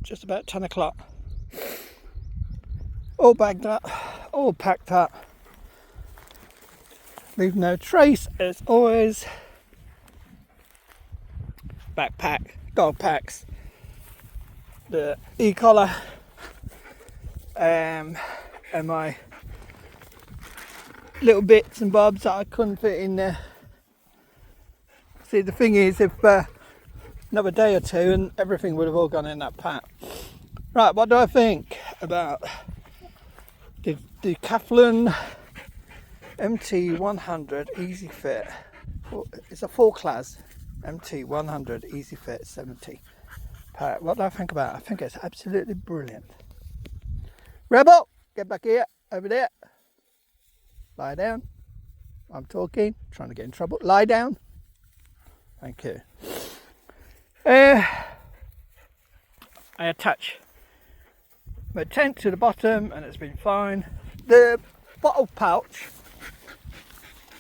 just about 10 o'clock. All bagged up, all packed up. Leave no trace as always. Backpack, dog packs, the e-collar, and my little bits and bobs that I couldn't fit in there. See, the thing is, if another day or two and everything would have all gone in that pack. Right, what do I think about the Decathlon MT100 Easy Fit? It's a full class MT100 Easy Fit 70 pack. What do I think about it? I think it's absolutely brilliant. Rebel, get back here, over there. Lie down. I'm talking, trying to get in trouble. Lie down. Thank you. I attach my tent to the bottom and it's been fine. The bottle pouch,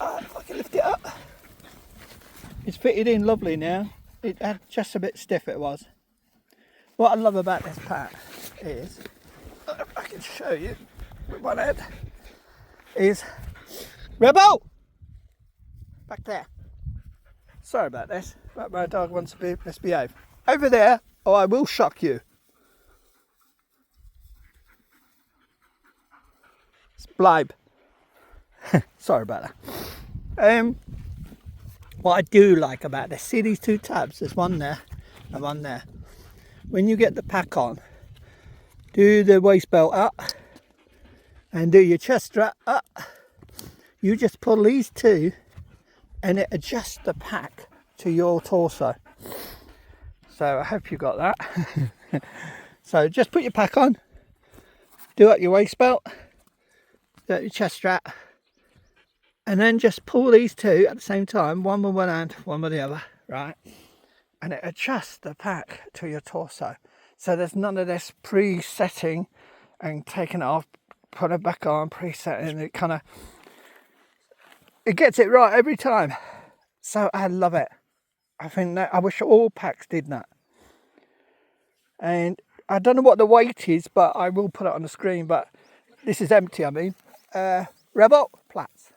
if I can lift it up, it's fitted in lovely now. It had just a bit stiff, it was. What I love about this pack is, if I can show you with one head, is Rebel! Back there. Sorry about this, but my dog wants to misbehave. Over there, or I will shock you. It's Blibe. Sorry about that. What I do like about this, see these two tabs? There's one there and one there. When you get the pack on, do the waist belt up and do your chest strap up. You just pull these two and it adjusts the pack to your torso. So I hope you got that. So just put your pack on, do up your waist belt, do up your chest strap, and then just pull these two at the same time, one with one hand, one with the other, right? And it adjusts the pack to your torso. So there's none of this pre-setting and taking it off, put it back on, pre-setting. It gets it right every time. So I love it. I think that I wish all packs did that. And I don't know what the weight is, but I will put it on the screen. But this is empty, I mean. Rebel, Platts.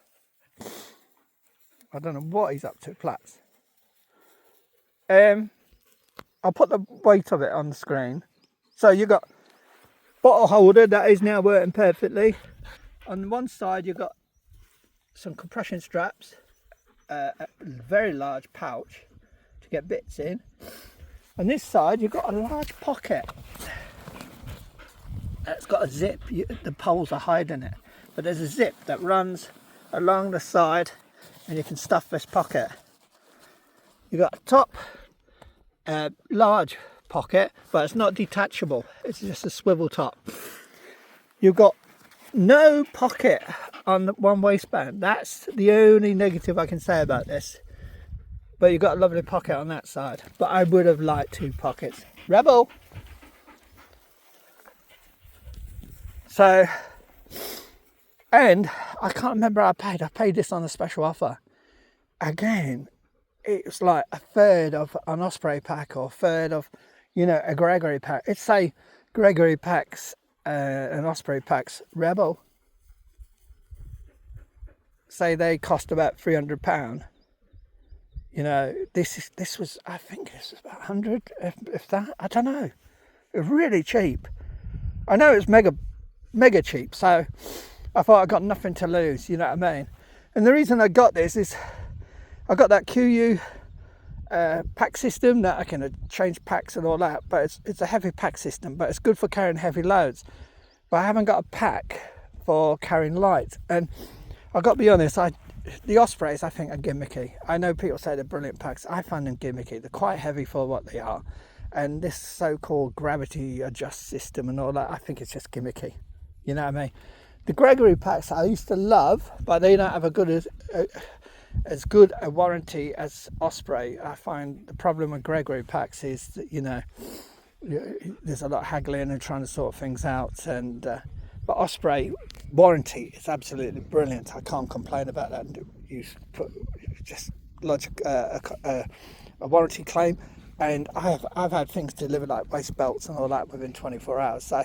I don't know what he's up to, Platts. I'll put the weight of it on the screen. So you've got bottle holder that is now working perfectly. On one side you've got some compression straps, a very large pouch to get bits in. On this side you've got a large pocket. It's got a zip, the poles are hiding it, but there's a zip that runs along the side and you can stuff this pocket. You've got a top large pocket, but it's not detachable, it's just a swivel top. You've got no pocket on one waistband. That's the only negative I can say about this, but you've got a lovely pocket on that side. But I would have liked two pockets. Rebel. So, and I can't remember how I paid this on a special offer. Again, it was like a third of an Osprey pack or a third of, a Gregory pack. It's say Gregory packs and Osprey packs, Rebel, say they cost about £300. This was, I think this was about 100, if that, I don't know. It was really cheap. I know it's mega cheap, so I thought I got nothing to lose, you know what I mean? And the reason I got this is I got that QU pack system that I can change packs and all that, but it's a heavy pack system, but it's good for carrying heavy loads. But I haven't got a pack for carrying light. And I've got to be honest, the Ospreys I think are gimmicky. I know people say they're brilliant packs. I find them gimmicky. They're quite heavy for what they are. And this so-called gravity adjust system and all that, I think it's just gimmicky. You know what I mean? The Gregory packs I used to love, but they don't have as good a warranty as Osprey. I find the problem with Gregory packs is that, there's a lot of haggling and trying to sort things out. And but Osprey warranty is absolutely brilliant. I can't complain about that. You just lodge a warranty claim and I've had things delivered like waist belts and all that within 24 hours. So,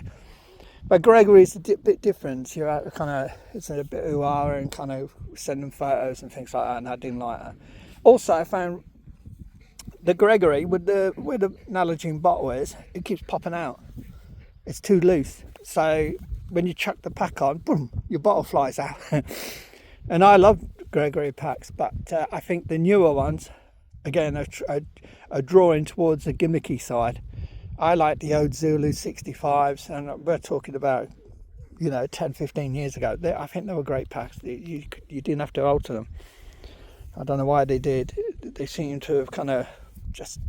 but Gregory's a bit different. You're out kind of, it's a bit ooh-ah and kind of sending photos and things like that, and I didn't like that. Also, I found the Gregory with the Nalgene bottle is, it keeps popping out. It's too loose. So when you chuck the pack on, boom, your bottle flies out. And I love Gregory packs, but I think the newer ones, again, are drawing towards the gimmicky side. I like the old Zulu 65s, and we're talking about, 10, 15 years ago. I think they were great packs. You didn't have to alter them. I don't know why they did. They seem to have kind of just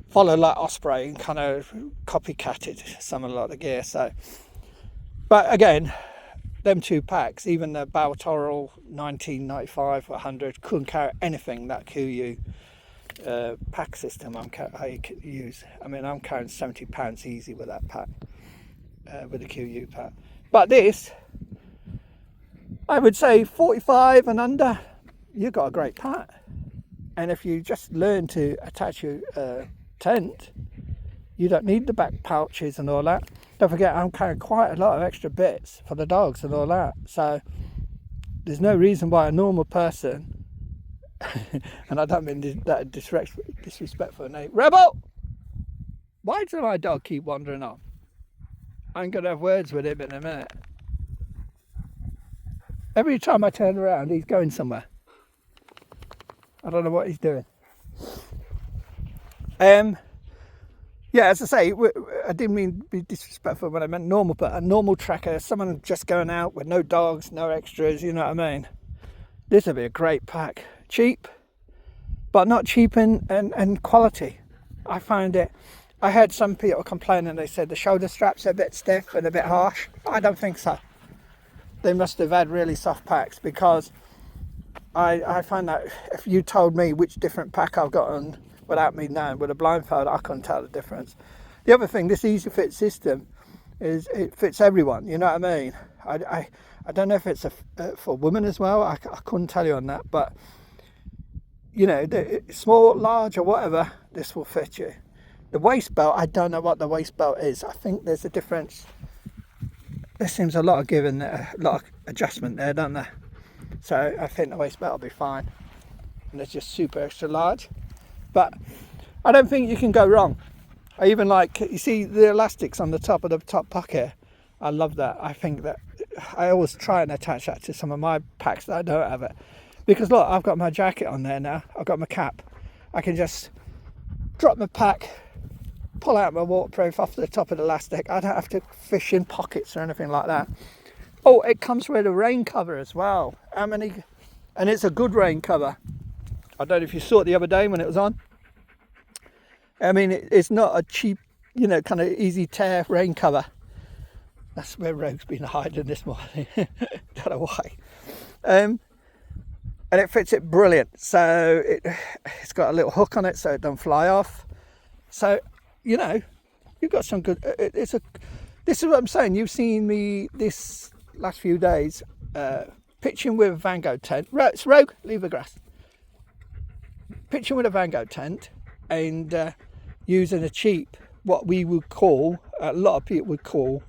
followed like Osprey and kind of copycatted some of the gear. So, but again, them two packs, even the Baltoral 1995 100 couldn't carry anything that QU pack system I use. I mean, I'm carrying £70 easy with that pack, with the QU pack. But this, I would say 45 and under, you've got a great pack. And if you just learn to attach your tent, you don't need the back pouches and all that. Don't forget, I'm carrying quite a lot of extra bits for the dogs and all that. So there's no reason why a normal person, and I don't mean that disrespectful name, Rebel! Why does my dog keep wandering off? I'm going to have words with him in a minute. Every time I turn around, he's going somewhere. I don't know what he's doing. Yeah, as I say, I didn't mean to be disrespectful when I meant normal, but a normal tracker, someone just going out with no dogs, no extras, you know what I mean? This would be a great pack. Cheap, but not cheap in quality. I find it, I heard some people complaining, they said the shoulder straps are a bit stiff and a bit harsh. I don't think so. They must have had really soft packs, because I find that if you told me which different pack I've got on without me knowing, with a blindfold, I couldn't tell the difference. The other thing, this Easy Fit system, is it fits everyone, you know what I mean? I don't know if it's for women as well, I couldn't tell you on that, but small, large or whatever, this will fit you. The waist belt, I don't know what the waist belt is. I think there's a difference. There seems a lot of giving, a lot of adjustment there, don't there? So I think the waist belt will be fine. And it's just super extra large. But I don't think you can go wrong. I even like, you see the elastics on the top of the top pocket. I love that. I think that I always try and attach that to some of my packs that I don't have it. Because look, I've got my jacket on there now. I've got my cap. I can just drop my pack, pull out my waterproof off the top of the elastic. I don't have to fish in pockets or anything like that. Oh, it comes with a rain cover as well. And it's a good rain cover. I don't know if you saw it the other day when it was on. I mean, it's not a cheap, kind of easy tear rain cover. That's where Rogue's been hiding this morning. Don't know why. And it fits it brilliant. So it's got a little hook on it so it don't fly off. So, you've got some good. This is what I'm saying. You've seen me this last few days pitching with a Vanguard tent. Rogue, leave the grass. Pitching with a Vanguard tent and using a cheap, what we would call, a lot of people would call,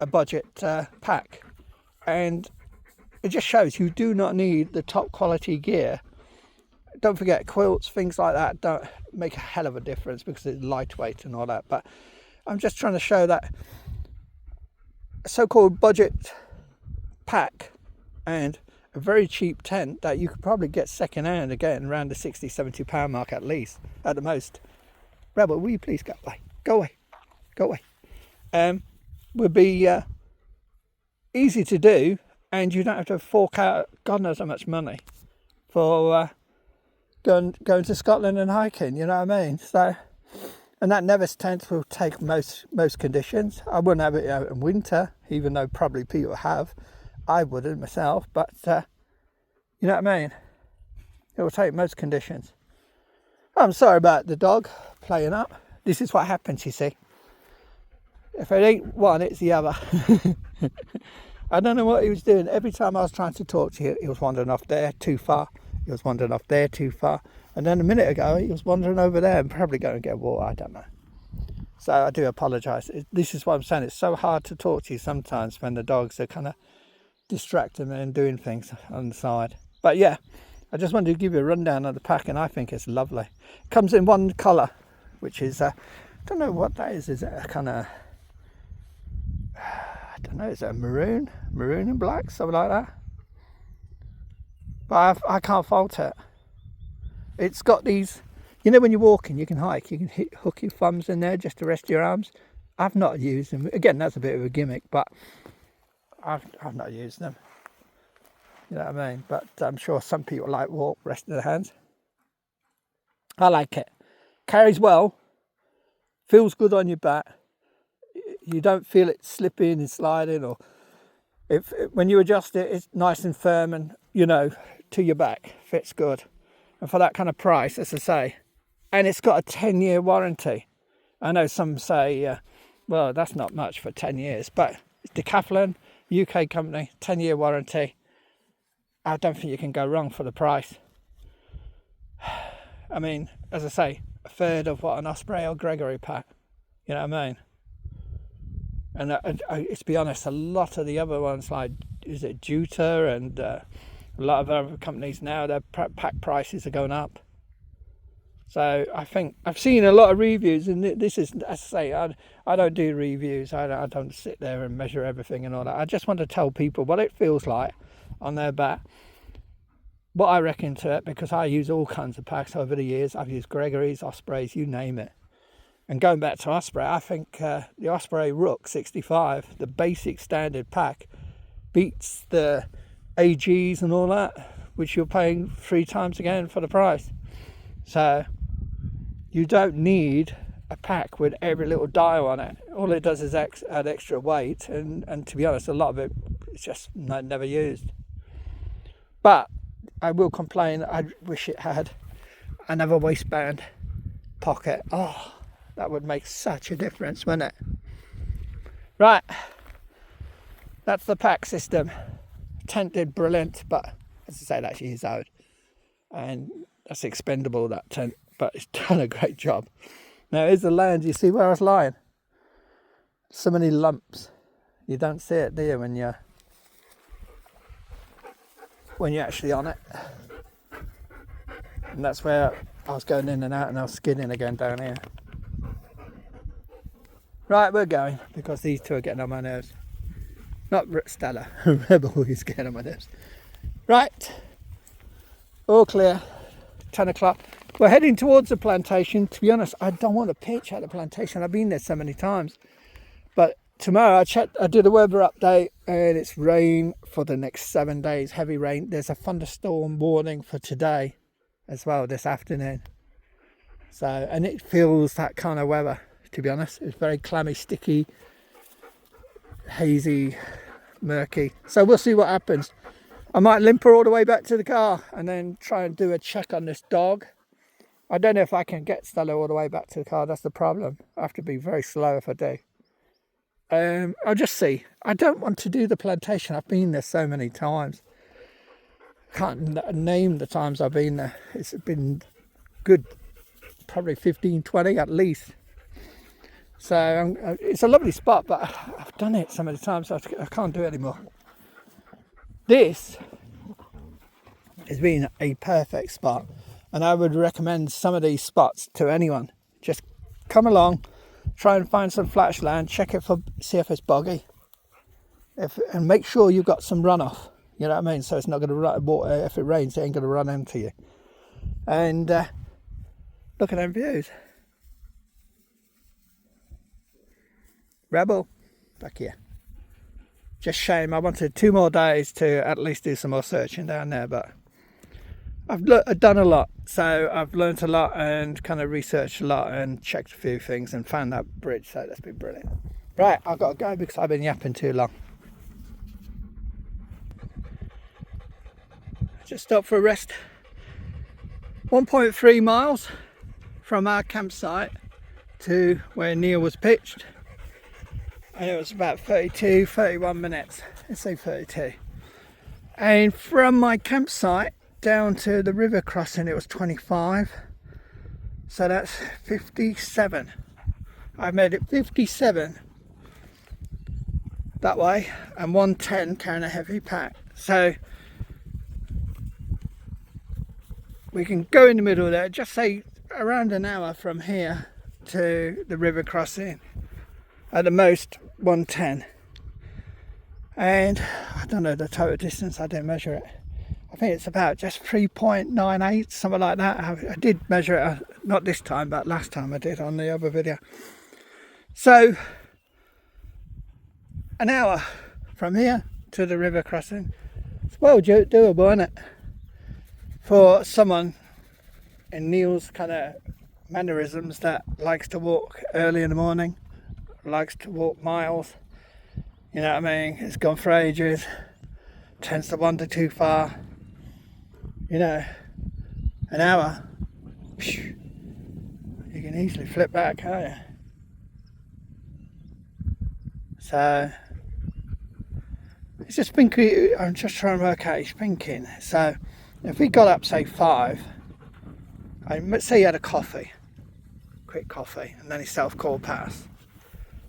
a budget pack. And it just shows you do not need the top quality gear. Don't forget, quilts, things like that don't make a hell of a difference because it's lightweight and all that. But I'm just trying to show that so-called budget pack and a very cheap tent that you could probably get second hand again around the £60-70 mark at least, at the most. Rebel, will you please go away? Go away. Would be easy to do, and you don't have to fork out God knows how much money for going to Scotland and hiking, you know what I mean? So, and that Nevis tent will take most conditions. I wouldn't have it out in winter, even though probably people have. I wouldn't myself, but you know what I mean? It will take most conditions. I'm sorry about the dog playing up. This is what happens, you see. If it ain't one, it's the other. I don't know what he was doing. Every time I was trying to talk to him, he was wandering off there too far. He was wandering off there too far. And then a minute ago, he was wandering over there and probably going to get water, I don't know. So I do apologise. This is what I'm saying. It's so hard to talk to you sometimes when the dogs are kind of distracting me and doing things on the side. But yeah, I just wanted to give you a rundown of the pack, and I think it's lovely. It comes in one colour, which is, I don't know what that is. Is it a kind of, I don't know, is it a maroon and black, something like that? But I can't fault it. It's got these, you know, when you're walking, you can hike, you can hook your thumbs in there just to rest your arms. I've not used them. Again, that's a bit of a gimmick, but I've not used them. You know what I mean? But I'm sure some people like walk resting their hands. I like it. Carries well. Feels good on your back. You don't feel it slipping and sliding, or when you adjust it, it's nice and firm and, you know, to your back. Fits good. And for that kind of price, as I say, and it's got a 10-year warranty. I know some say, well, that's not much for 10 years, but it's Decathlon, UK company, 10-year warranty. I don't think you can go wrong for the price. I mean, as I say, a third of what an Osprey or Gregory pack. You know what I mean? And let's be honest, a lot of the other ones, like, is it Juta and a lot of other companies now, their pack prices are going up. So I think I've seen a lot of reviews, and this is, as I say, I don't do reviews. I don't sit there and measure everything and all that. I just want to tell people what it feels like on their back, what I reckon to it, because I use all kinds of packs over the years. I've used Gregory's, Ospreys, you name it. And going back to Osprey, I think the Osprey Rook 65, the basic standard pack, beats the AGs and all that, which you're paying 3 times again for the price. So you don't need a pack with every little dial on it. All it does is add extra weight, and to be honest, a lot of it is just never used. But I will complain, I wish it had another waistband pocket. Oh, that would make such a difference, wouldn't it? Right, that's the pack system. Tent did brilliant, but as I say, that's years old, and that's expendable, that tent, but it's done a great job. Now here's the land. You see where I was lying? So many lumps. You don't see it, do you, when you're actually on it? And that's where I was going in and out, and I was skidding again down here. Right, we're going, because these two are getting on my nerves. Not Stella, Rebel is getting on my nerves. Right, all clear, 10 o'clock. We're heading towards the plantation. To be honest, I don't want to pitch at the plantation. I've been there so many times. But tomorrow I did a weather update, and it's rain for the next 7 days, heavy rain. There's a thunderstorm warning for today as well, this afternoon. So, and it feels that kind of weather, to be honest. It's very clammy, sticky, hazy, murky. So we'll see what happens. I might limp her all the way back to the car and then try and do a check on this dog. I don't know if I can get Stella all the way back to the car. That's the problem. I have to be very slow if I do. I'll just see. I don't want to do the plantation. I've been there so many times. Can't name the times I've been there. It's been good, probably 15, 20 at least. So it's a lovely spot, but I've done it so many times, so I can't do it anymore. This has been a perfect spot, and I would recommend some of these spots to anyone. Just come along, try and find some flash land, check it for, see if it's boggy, and make sure you've got some runoff. You know what I mean? So it's not going to run water. If it rains, it ain't going to run into you. And look at them views. Rebel, back here. Just shame. I wanted 2 more days to at least do some more searching down there, but I've done a lot. So I've learnt a lot and kind of researched a lot and checked a few things and found that bridge. So that's been brilliant. Right, I've got to go because I've been yapping too long. Just stopped for a rest. 1.3 miles from our campsite to where Neil was pitched. And it was about 31 minutes. Let's say 32. And from my campsite down to the river crossing it was 25, so that's 57. I made it 57 that way and 110 carrying a heavy pack. So we can go in the middle there, just say around an hour from here to the river crossing, at the most 110. And I don't know the total distance, I didn't measure it. I think it's about just 3.98, something like that. I did measure it, not this time, but last time I did on the other video. So, an hour from here to the river crossing. It's well doable, isn't it? For someone in Neil's kind of mannerisms that likes to walk early in the morning, likes to walk miles. You know what I mean? It's gone for ages, tends to wander too far. You know, an hour, you can easily flip back, can't you? So, it's just thinking, I'm just trying to work out his thinking. So, if we got up, say 5, let's say he had a coffee, quick coffee, and then he set off quarter past.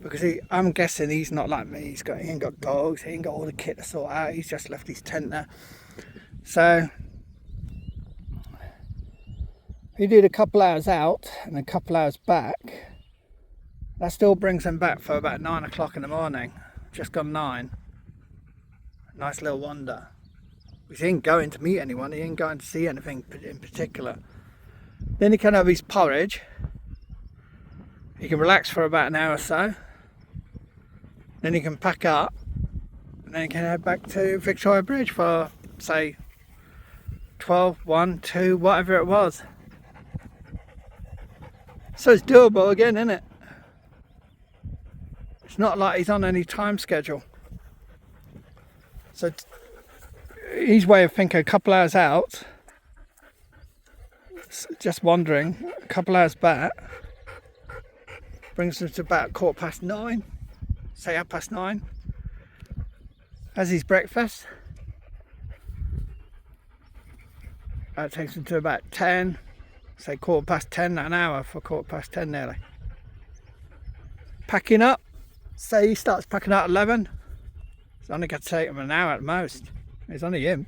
Because I'm guessing he's not like me, he ain't got dogs, he ain't got all the kit to sort out, he's just left his tent there. So, he did a couple hours out and a couple hours back. That still brings him back for about 9 o'clock in the morning. Just gone 9. Nice little wander. Because he ain't going to meet anyone, he ain't going to see anything in particular. Then he can have his porridge. He can relax for about an hour or so. Then he can pack up. And then he can head back to Victoria Bridge for, say, 12, 1, 2, whatever it was. So it's doable again, isn't it? It's not like he's on any time schedule. So his way of thinking, a couple hours out, just wandering, a couple hours back, brings him to about 9:15, say 9:30. Has his breakfast. That takes him to about 10. Say 10:15, an hour for 10:15 nearly. Packing up, say he starts packing up at 11. It's only going to take him an hour at most. It's only him.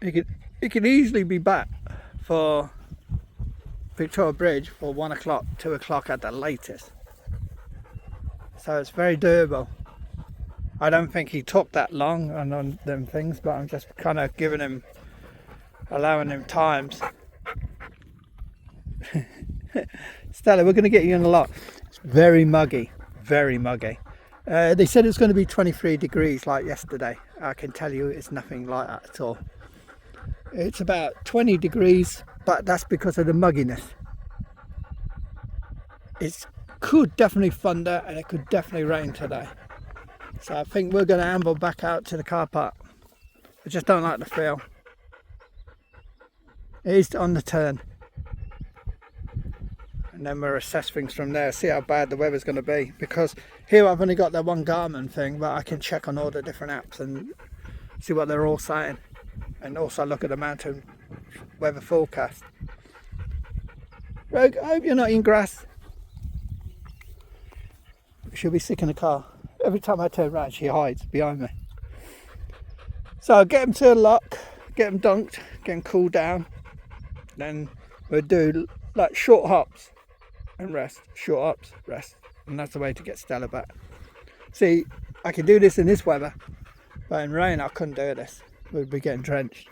He could easily be back for Victoria Bridge for 1 o'clock, 2 o'clock at the latest. So it's very doable. I don't think he took that long on them things, but I'm just kind of allowing him times. Stella, we're going to get you in a lot. It's very muggy, very muggy. They said it's going to be 23 degrees like yesterday. I can tell you it's nothing like that at all. It's about 20 degrees, but that's because of the mugginess. It could definitely thunder and it could definitely rain today. So I think we're going to amble back out to the car park. I just don't like the feel. It is on the turn. And then we'll assess things from there, see how bad the weather's going to be. Because here I've only got the one Garmin thing, but I can check on all the different apps and see what they're all saying. And also look at the mountain weather forecast. Rogue, I hope you're not in grass. She'll be sick in the car. Every time I turn around, she hides behind me. So I'll get him to the lock, get him dunked, get him cooled down. Then we'll do like short hops and rest, short hops, rest. And that's the way to get Stella back. See, I can do this in this weather, but in rain I couldn't do this. We'd be getting drenched.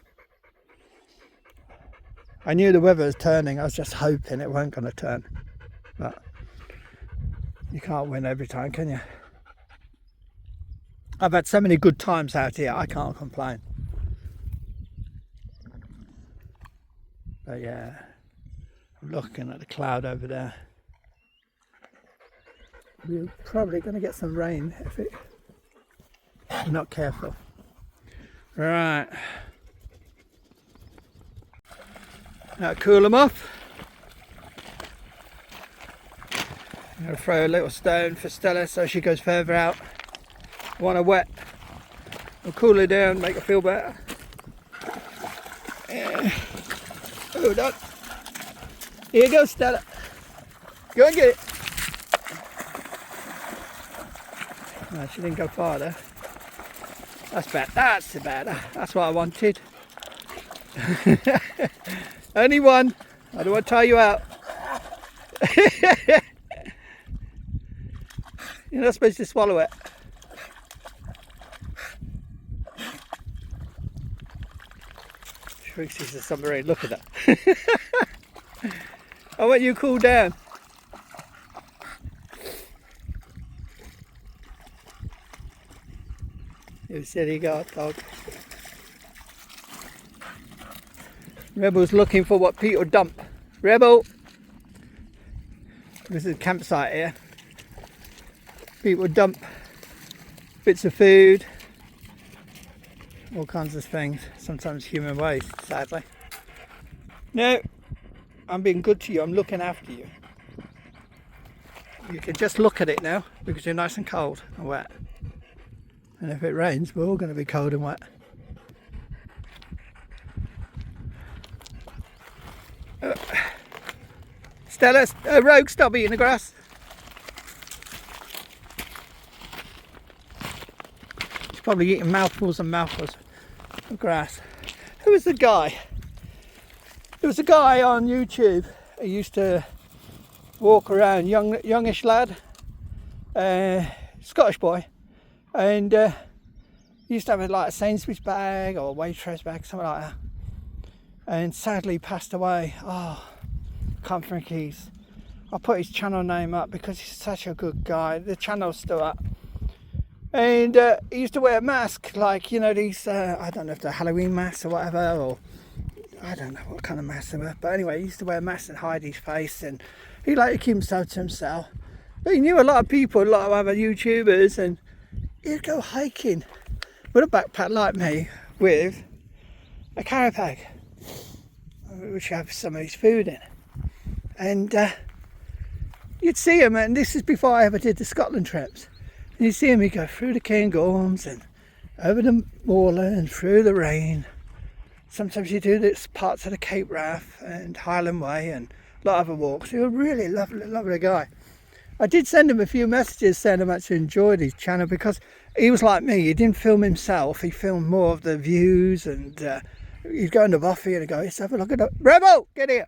I knew the weather was turning, I was just hoping it weren't going to turn. But you can't win every time, can you? I've had so many good times out here, I can't complain. But yeah, I'm looking at the cloud over there. We're probably going to get some rain if we're not careful. Right. Now cool them off. I'm going to throw a little stone for Stella so she goes further out. Want her wet. I'll cool her down, make her feel better. Hold on. Here you go, Stella. Go and get it. No, she didn't go far there. That's better. That's better. That's what I wanted. Only one. I don't want to tire you out. You're not supposed to swallow it. She thinks she's a submarine. Look at that. I want you to cool down. You silly dog. Rebel's looking for what Pete will dump. Rebel! This is a campsite here. Pete will dump bits of food, all kinds of things, sometimes human waste, sadly. No, I'm being good to you, I'm looking after you. You can just look at it now because you're nice and cold and wet. And if it rains, we're all going to be cold and wet. Stella, Rogue, stop eating the grass. She's probably eating mouthfuls and mouthfuls of grass. Who was the guy? There was a guy on YouTube who used to walk around, youngish lad, Scottish boy, and he used to have like a Sainsbury's bag or a Waitrose bag, something like that, and sadly passed away. Oh, can't think I'll put his channel name up because he's such a good guy. The channel's still up. And he used to wear a mask, like, you know, these, I don't know if they're Halloween masks or whatever, or I don't know what kind of masks they were. But anyway, he used to wear a mask and hide his face, and he liked to keep himself to himself. But he knew a lot of people, a lot of other YouTubers, and he'd go hiking with a backpack like me with a carry bag, which have some of his food in. And you'd see him, and this is before I ever did the Scotland trips. And you see him, he'd go through the Cairngorms and over the moorland, through the rain. Sometimes you do this parts of the Cape Wrath and Highland Way and a lot of other walks. He was a really lovely guy. I did send him a few messages saying how much I enjoyed his channel because he was like me. He didn't film himself. He filmed more of the views, and he'd go into Buffy and he'd go, let's have a look at the Rebel, get here.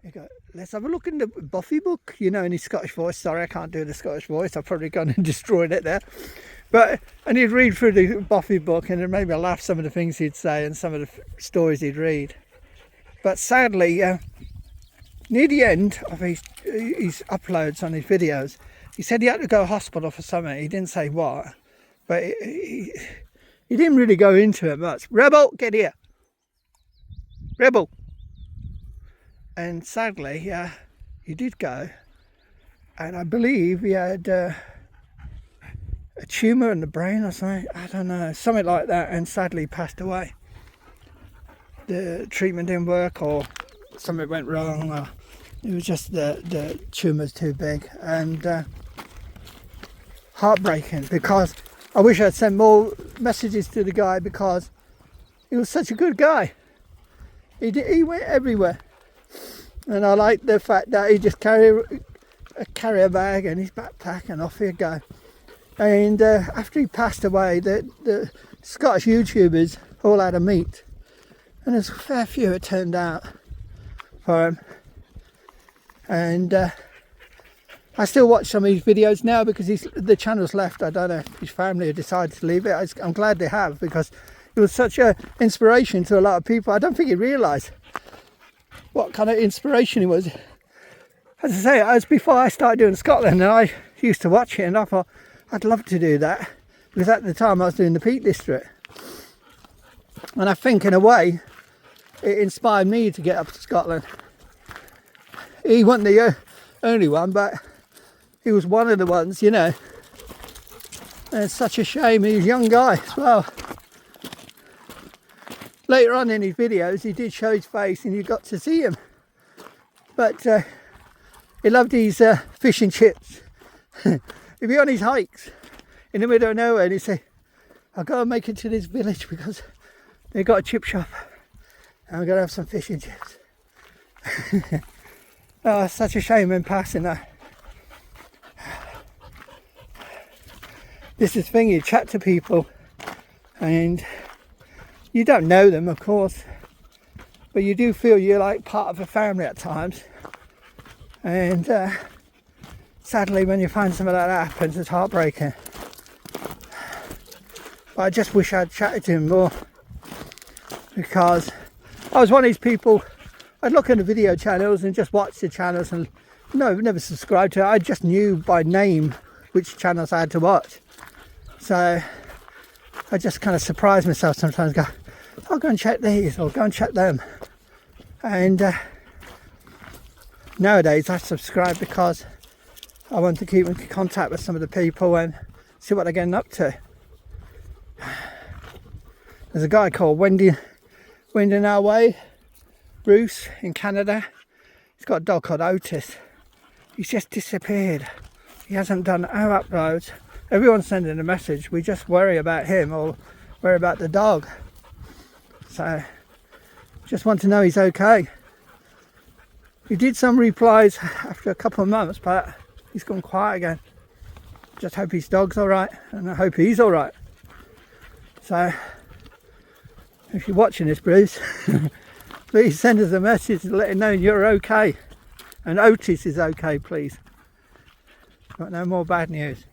He'd go, let's have a look in the Buffy book, you know, in his Scottish voice. Sorry, I can't do the Scottish voice. I've probably gone and destroyed it there. And he'd read through the Buffy book, and it made me laugh, some of the things he'd say and some of the stories he'd read. But sadly, near the end of his uploads on his videos, he said he had to go to hospital for something. He didn't say what, but he didn't really go into it much. Rebel, get here. Rebel. And sadly, he did go, and I believe he had a tumour in the brain or something. I don't know, something like that, and sadly passed away. The treatment didn't work, or something went wrong, or it was just the tumour's too big. And heartbreaking, because I wish I'd sent more messages to the guy, because he was such a good guy. He went everywhere. And I like the fact that he just carry a carrier bag and his backpack, and off he'd go. And after he passed away, the Scottish YouTubers all had a meet, and there's a fair few it turned out for him. And I still watch some of his videos now because the channel's left. I don't know if his family have decided to leave it. I'm glad they have, because it was such an inspiration to a lot of people. I don't think he realised what kind of inspiration he was. As I say, it was before I started doing Scotland, and I used to watch it, and I thought I'd love to do that, because at the time I was doing the Peak District. And I think in a way it inspired me to get up to Scotland. He wasn't the only one, but he was one of the ones, you know. And it's such a shame. He was a young guy as well. Later on in his videos, he did show his face, and you got to see him. But he loved his fish and chips. He'd be on his hikes in the middle of nowhere, and he'd say, I've got to make it to this village because they've got a chip shop. I'm going to have some fish and chips. Oh, it's such a shame in passing that. This is the thing, you chat to people and you don't know them, of course, but you do feel you're like part of a family at times. And sadly, when you find something like that happens, it's heartbreaking. But I just wish I'd chatted to him more, because I was one of these people, I'd look at the video channels and just watch the channels and never subscribed to it. I just knew by name which channels I had to watch. So I just kind of surprise myself sometimes, go, I'll go and check these or go and check them. And nowadays I subscribe because I want to keep in contact with some of the people and see what they're getting up to. There's a guy called Wending Our Way, Bruce, in Canada. He's got a dog called Otis. He's just disappeared. He hasn't done our uploads. Everyone's sending a message. We just worry about him or worry about the dog. So just want to know he's okay. He did some replies after a couple of months, but he's gone quiet again. Just hope his dog's alright, and I hope he's alright. So if you're watching this, Bruce, please send us a message to let him know you're okay. And Otis is okay, please. Got no more bad news.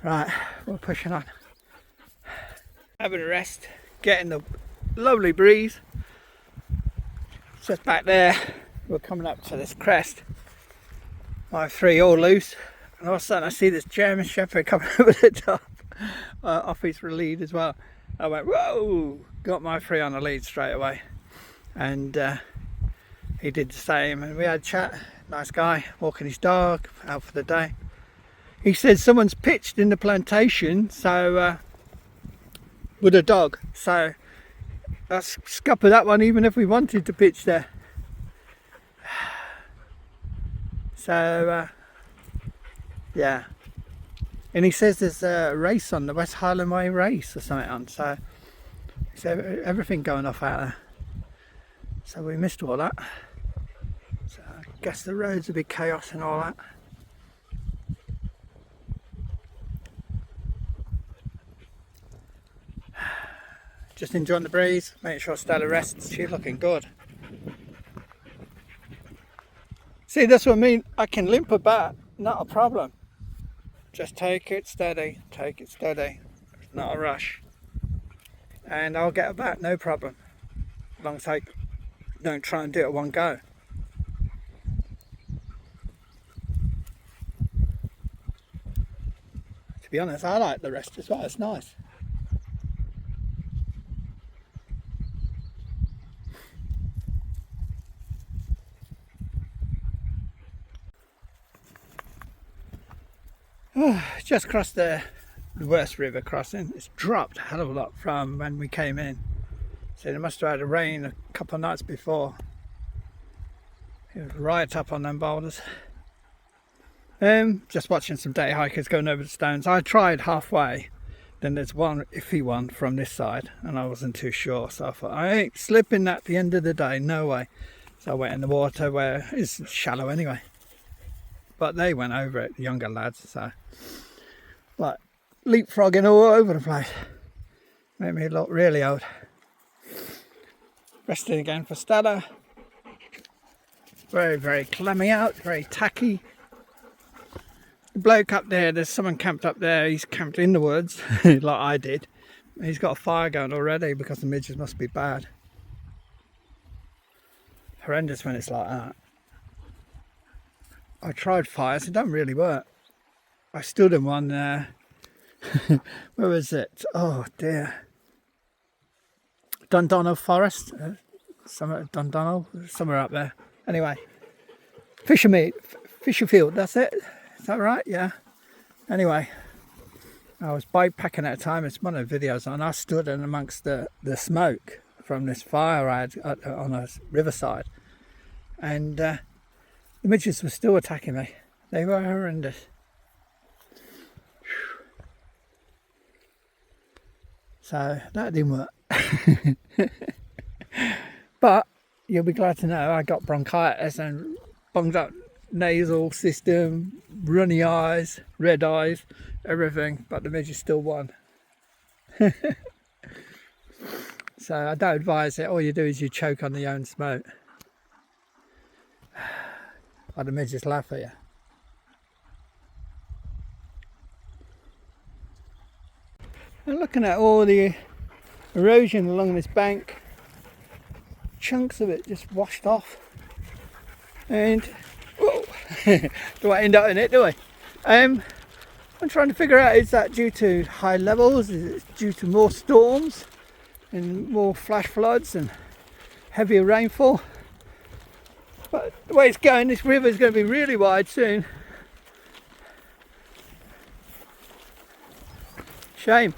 Right, we're pushing on. Having a rest, getting the lovely breeze. Just back there, we're coming up to this crest. My three all loose. And all of a sudden I see this German Shepherd coming over the top, off his lead as well. I went, whoa! Got my three on the lead straight away. And he did the same, and we had a chat. Nice guy, walking his dog, out for the day. He said someone's pitched in the plantation, so with a dog. So let's scupper that one, even if we wanted to pitch there. So yeah. And he says there's a race on, the West Highland Way race or something on. So he said everything going off out there. So we missed all that. So I guess the roads a bit chaos and all that. Just enjoying the breeze, making sure Stella rests. She's looking good. See, that's what I mean. I can limp about, not a problem. Just take it steady, take it steady. It's not a rush. And I'll get about, no problem. As long as I don't try and do it at one go. To be honest, I like the rest as well, it's nice. Just crossed the worst river crossing. It's dropped a hell of a lot from when we came in. So they must have had a rain a couple of nights before. It was right up on them boulders. Just watching some day hikers going over the stones. I tried halfway. Then there's one iffy one from this side, and I wasn't too sure. So I thought, I ain't slipping at the end of the day, no way. So I went in the water where it's shallow anyway. But they went over it, the younger lads, so like leapfrogging all over the place. Made me look really old. Resting again for Stella. Very, very clammy out, very tacky. The bloke up there, there's someone camped up there, he's camped in the woods, like I did. He's got a fire going already because the midges must be bad. Horrendous when it's like that. I tried fires, it don't really work. I stood in one, where was it? Oh dear. Dundonald Forest, Dundonald, somewhere up there. Anyway, Fisherfield, that's it. Is that right? Yeah. Anyway, I was bikepacking at a time, it's one of the videos, and I stood in amongst the smoke from this fire I had on a riverside. And the midges were still attacking me. They were horrendous. So that didn't work. But you'll be glad to know I got bronchitis and bunged up nasal system, runny eyes, red eyes, everything, but the midget still won. So I don't advise it. All you do is you choke on your own smoke. Or the midgets laugh at you. And looking at all the erosion along this bank, chunks of it just washed off. And whoa, do I end up in it, do I? I'm trying to figure out, is that due to high levels? Is it due to more storms and more flash floods and heavier rainfall? But the way it's going, this river is going to be really wide soon. Shame.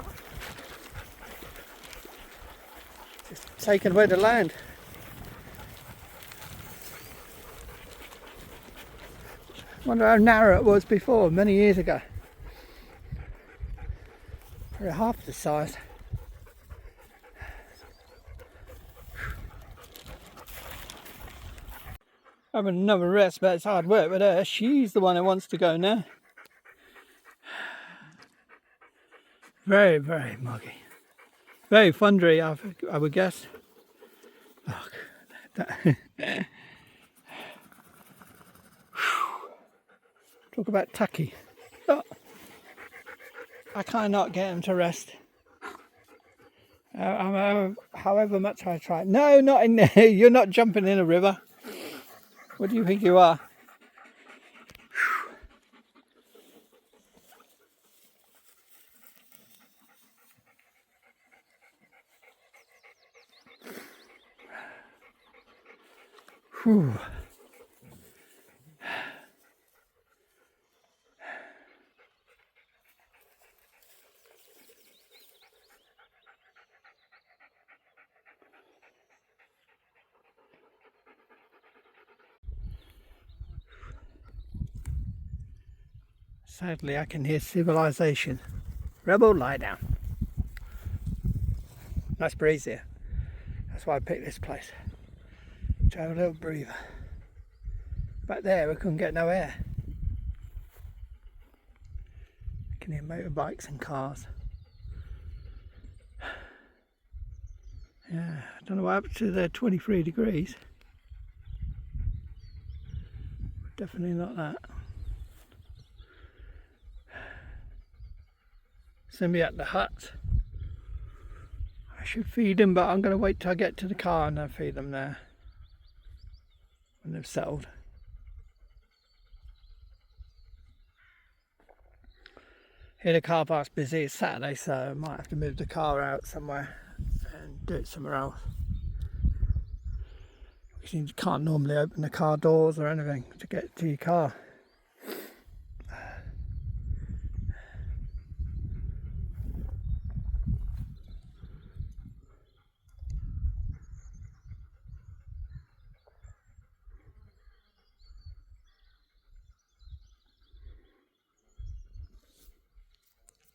Just taking away the land. Wonder how narrow it was before, many years ago. Probably half the size. Having another rest, but it's hard work with her. She's the one who wants to go now. Very, very muggy. Very thundery, I would guess. Oh, talk about tacky. Oh, I cannot get him to rest. However much I try. No, not in there. You're not jumping in a river. What do you think you are? Whew. Sadly, I can hear civilization. Rebel, lie down. Nice breeze here. That's why I picked this place. To have a little breather. Back there, we couldn't get no air. I can hear motorbikes and cars. Yeah, I don't know what happened to the 23 degrees. Definitely not that. Send me at the hut. I should feed them, but I'm going to wait till I get to the car and then feed them there when they've settled. Here the car park's busy. It's Saturday, so I might have to move the car out somewhere and do it somewhere else. Because you can't normally open the car doors or anything to get to your car.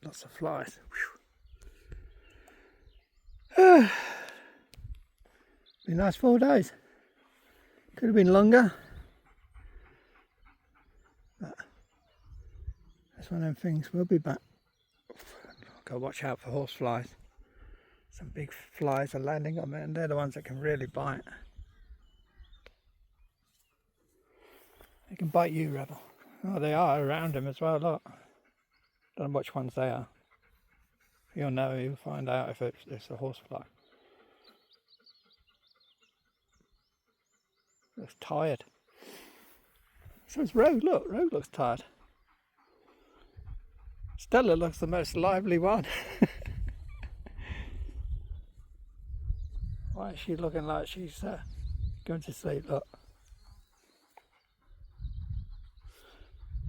Lots of flies. Been a nice 4 days. Could have been longer. But that's one of them things. We'll be back. Gotta watch out for horse flies. Some big flies are landing on me, and they're the ones that can really bite. They can bite you, Rebel. Oh, they are around him as well, look. Don't know which ones they are. You'll know, you'll find out if it's a horsefly. Looks tired. So is Rogue, look, Rogue looks tired. Stella looks the most lively one. Why is she looking like she's going to sleep, look.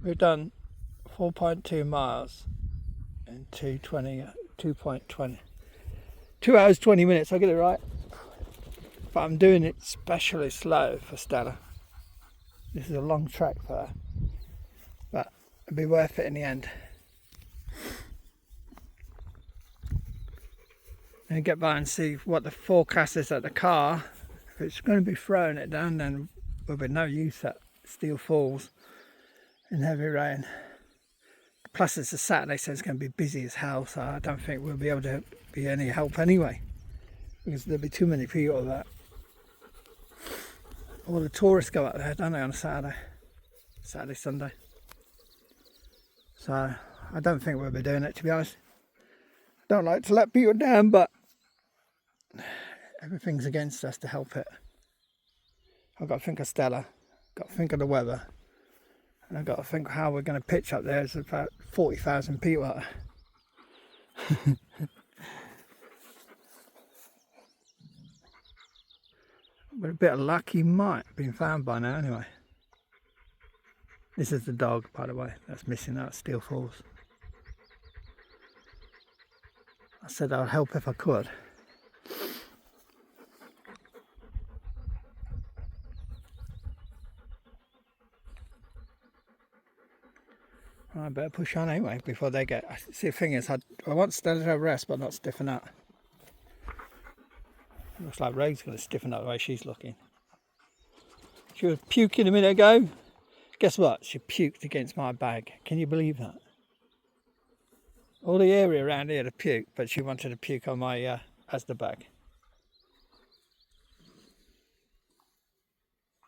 We've done 4.2 miles in 2.20. 2 hours 20 minutes, I'll get it right. But I'm doing it especially slow for Stella. This is a long track for her, but it'll be worth it in the end. And get by and see what the forecast is at the car, if it's going to be throwing it down, then there'll be no use that steel falls in heavy rain. Plus it's a Saturday, so it's going to be busy as hell, so I don't think we'll be able to be any help anyway, because there'll be too many people that all the tourists go up there, don't they, on a Saturday, Sunday. So I don't think we'll be doing it, to be honest. I don't like to let people down, but everything's against us to help it. I've got to think of Stella, I've got to think of the weather, and I've got to think how we're going to pitch up there. There's about 40,000 people up there. With a bit of luck, he might have been found by now anyway. This is the dog, by the way, that's missing out steel falls. I said I'd help if I could. I better push on anyway before they get. See, the thing is, I want Stella to rest but not stiffen up. Looks like Ray's going to stiffen up the way she's looking. She was puking a minute ago. Guess what? She puked against my bag. Can you believe that? All the area around here to puke, but she wanted to puke on my Asda bag.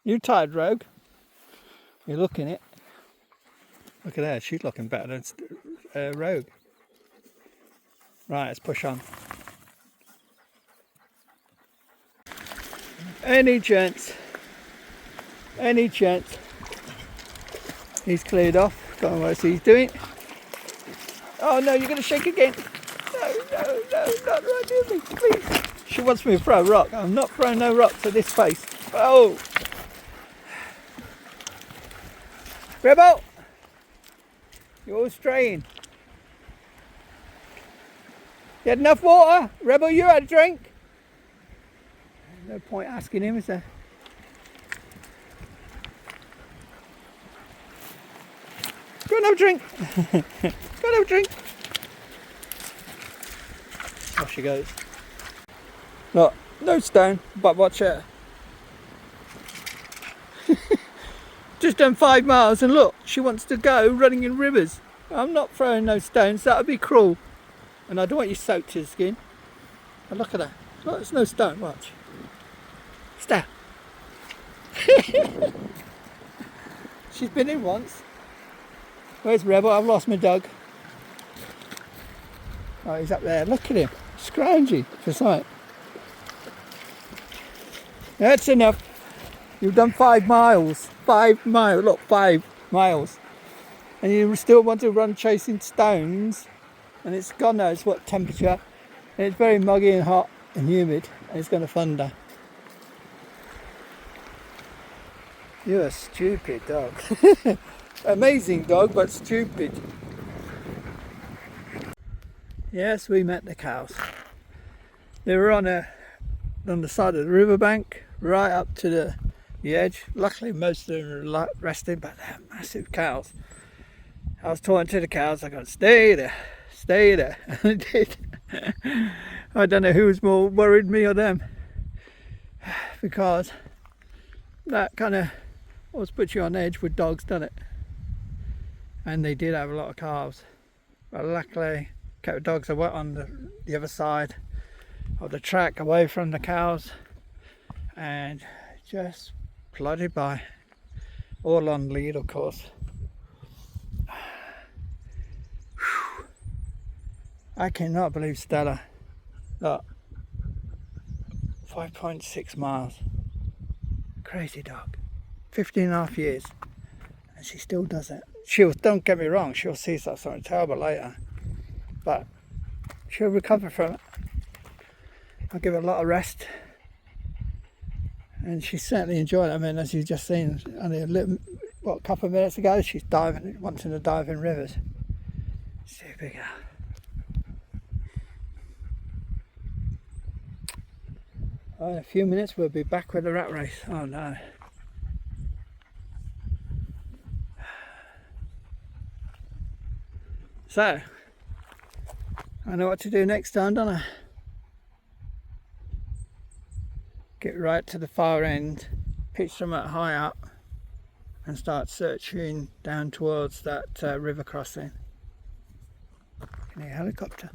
You tired, Rogue? You're looking it. Look at her, she's looking better than Rogue. Right, let's push on. Any chance? He's cleared off. Don't know what he's doing. Oh no, you're going to shake again. No, not right near me, please. She wants me to throw a rock. I'm not throwing no rocks at this space. Oh! Rebel! You're all straying. You had enough water? Rebel, you had a drink? No point asking him, is there? Go and have a drink. Go and have a drink. Off she goes. Look, no stone, but watch her. Just done 5 miles and look, she wants to go running in rivers. I'm not throwing no stones, that would be cruel. And I don't want you soaked to the skin. And look at her. Look, there's no stone, watch. Stop. She's been in once. Where's Rebel? I've lost my dog. Oh, he's up there. Look at him. Scroungy for sight. That's enough. You've done 5 miles. 5 miles. Look, 5 miles. And you still want to run chasing stones. And it's God knows what temperature. And it's very muggy and hot and humid. And it's going to thunder. You're a stupid dog. Amazing dog, but stupid. Yes, we met the cows. They were on the side of the riverbank, right up to the edge. Luckily, most of them are resting, but they're massive cows. I was talking to the cows. I got stay there, and I did. I don't know who was more worried, me or them, because that kind of always puts you on edge with dogs, doesn't it? And they did have a lot of calves, but luckily kept the dogs away on the other side of the track, away from the cows, and just plodded by, all on lead, of course. I cannot believe Stella. Look, 5.6 miles. Crazy dog. 15.5 years, and she still does it. Don't get me wrong, she'll see something terrible later, but she'll recover from it. I'll give her a lot of rest, and she's certainly enjoying it. I mean, as you've just seen, only a couple of minutes ago, she's wanting to dive in rivers. Stupid girl. Oh, in a few minutes we'll be back with the rat race. Oh no. So, I know what to do next time, don't I? get right to the far end, pitch somewhat high up, and start searching down towards that river crossing. Can hear a helicopter.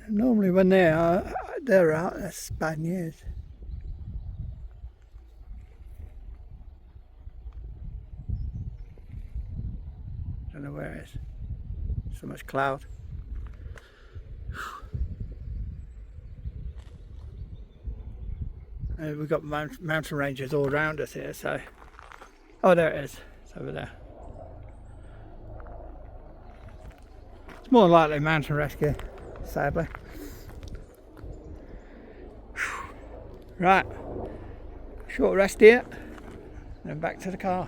Normally when they're out, that's bad news. Don't know where it is. So much cloud. We've got mountain ranges all around us here, so... Oh, there it is. It's over there. It's more likely mountain rescue, sadly. Right. Short rest here, and then back to the car.